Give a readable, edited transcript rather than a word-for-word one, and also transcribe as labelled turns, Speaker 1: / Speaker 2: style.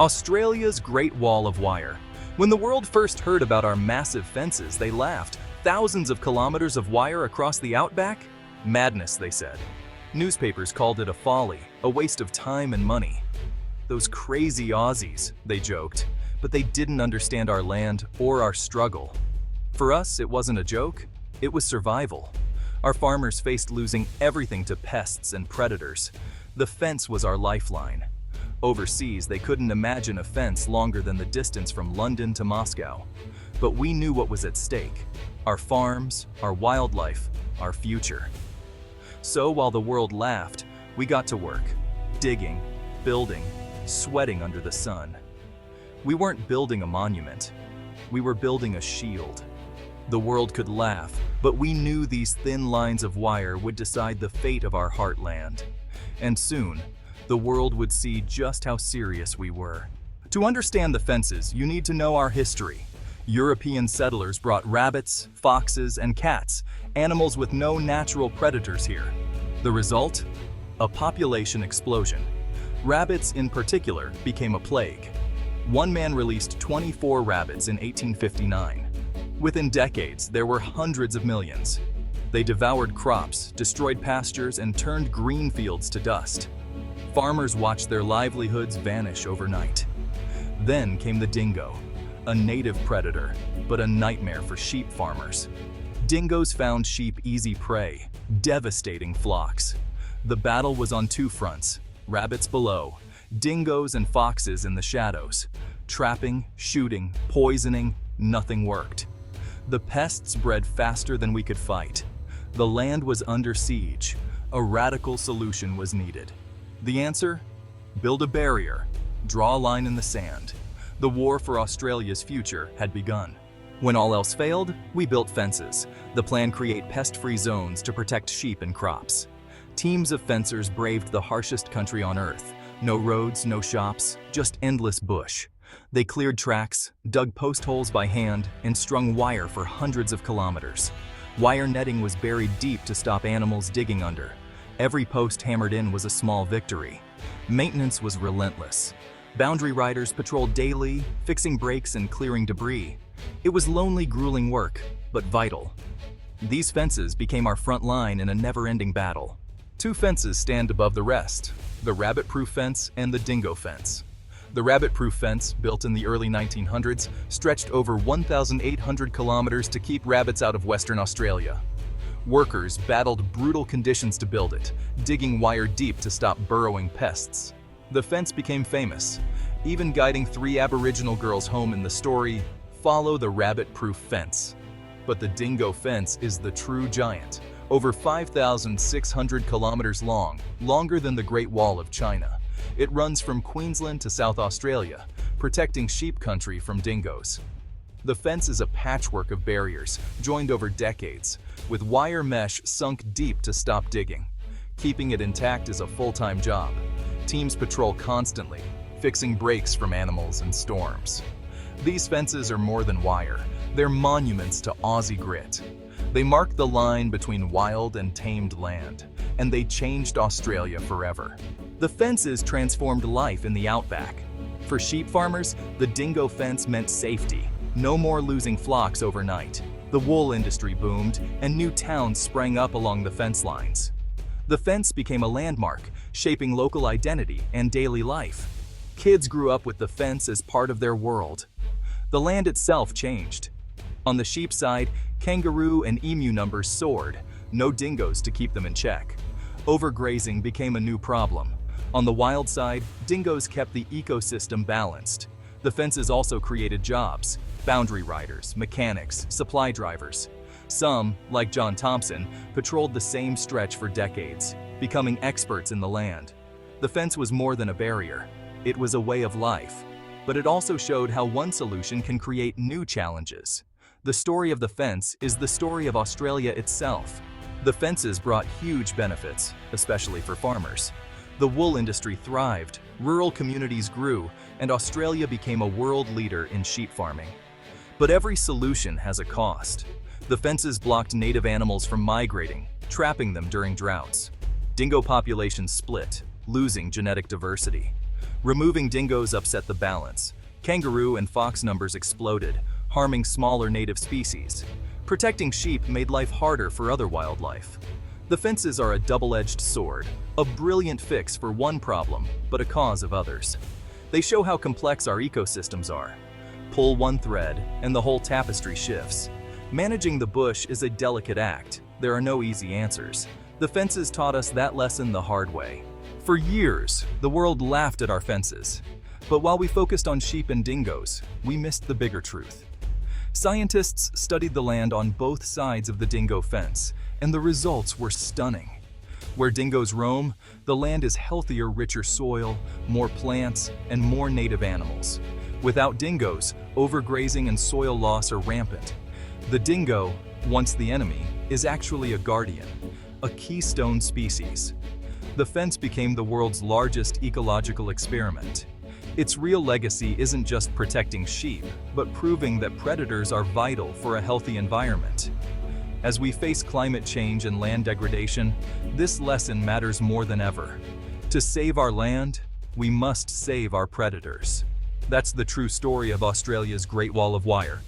Speaker 1: Australia's Great Wall of Wire. When the world first heard about our massive fences, they laughed. Thousands of kilometers of wire across the outback? Madness, they said. Newspapers called it a folly, a waste of time and money. Those crazy Aussies, they joked, but they didn't understand our land or our struggle. For us, it wasn't a joke, it was survival. Our farmers faced losing everything to pests and predators. The fence was our lifeline. Overseas, they couldn't imagine a fence longer than the distance from London to Moscow. But we knew what was at stake: our farms, our wildlife, our future. So while the world laughed, we got to work, digging, building, sweating under the sun. We weren't building a monument. We were building a shield. The world could laugh, but we knew these thin lines of wire would decide the fate of our heartland. And soon, the world would see just how serious we were. To understand the fences, you need to know our history. European settlers brought rabbits, foxes, and cats, animals with no natural predators here. The result? A population explosion. Rabbits, in particular, became a plague. One man released 24 rabbits in 1859. Within decades, there were hundreds of millions. They devoured crops, destroyed pastures, and turned green fields to dust. Farmers watched their livelihoods vanish overnight. Then came the dingo, a native predator, but a nightmare for sheep farmers. Dingoes found sheep easy prey, devastating flocks. The battle was on two fronts: rabbits below, dingoes and foxes in the shadows. Trapping, shooting, poisoning, nothing worked. The pests bred faster than we could fight. The land was under siege. A radical solution was needed. The answer? Build a barrier, draw a line in the sand. The war for Australia's future had begun. When all else failed, we built fences. The plan: create pest-free zones to protect sheep and crops. Teams of fencers braved the harshest country on earth. No roads, no shops, just endless bush. They cleared tracks, dug post holes by hand, and strung wire for hundreds of kilometers. Wire netting was buried deep to stop animals digging under. Every post hammered in was a small victory. Maintenance was relentless. Boundary riders patrolled daily, fixing breaks and clearing debris. It was lonely, grueling work, but vital. These fences became our front line in a never-ending battle. Two fences stand above the rest: the rabbit-proof fence and the dingo fence. The rabbit-proof fence, built in the early 1900s, stretched over 1,800 kilometers to keep rabbits out of Western Australia. Workers battled brutal conditions to build it, digging wire deep to stop burrowing pests. The fence became famous, even guiding 3 Aboriginal girls home in the story, "Follow the Rabbit-Proof Fence." But the dingo fence is the true giant, over 5,600 kilometers long, longer than the Great Wall of China. It runs from Queensland to South Australia, protecting sheep country from dingoes. The fence is a patchwork of barriers, joined over decades, with wire mesh sunk deep to stop digging. Keeping it intact is a full-time job. Teams patrol constantly, fixing breaks from animals and storms. These fences are more than wire. They're monuments to Aussie grit. They mark the line between wild and tamed land, and they changed Australia forever. The fences transformed life in the outback. For sheep farmers, the dingo fence meant safety. No more losing flocks overnight. The wool industry boomed, and new towns sprang up along the fence lines. The fence became a landmark, shaping local identity and daily life. Kids grew up with the fence as part of their world. The land itself changed. On the sheep side, kangaroo and emu numbers soared, no dingoes to keep them in check. Overgrazing became a new problem. On the wild side, dingoes kept the ecosystem balanced. The fences also created jobs: boundary riders, mechanics, supply drivers. Some, like John Thompson, patrolled the same stretch for decades, becoming experts in the land. The fence was more than a barrier. It was a way of life. But it also showed how one solution can create new challenges. The story of the fence is the story of Australia itself. The fences brought huge benefits, especially for farmers. The wool industry thrived, rural communities grew, and Australia became a world leader in sheep farming. But every solution has a cost. The fences blocked native animals from migrating, trapping them during droughts. Dingo populations split, losing genetic diversity. Removing dingoes upset the balance. Kangaroo and fox numbers exploded, harming smaller native species. Protecting sheep made life harder for other wildlife. The fences are a double-edged sword, a brilliant fix for one problem, but a cause of others. They show how complex our ecosystems are. Pull one thread, and the whole tapestry shifts. Managing the bush is a delicate act. There are no easy answers. The fences taught us that lesson the hard way. For years, the world laughed at our fences. But while we focused on sheep and dingoes, we missed the bigger truth. Scientists studied the land on both sides of the dingo fence, and the results were stunning. Where dingoes roam, the land is healthier, richer soil, more plants, and more native animals. Without dingoes, overgrazing and soil loss are rampant. The dingo, once the enemy, is actually a guardian, a keystone species. The fence became the world's largest ecological experiment. Its real legacy isn't just protecting sheep, but proving that predators are vital for a healthy environment. As we face climate change and land degradation, this lesson matters more than ever. To save our land, we must save our predators. That's the true story of Australia's Great Wall of Wire.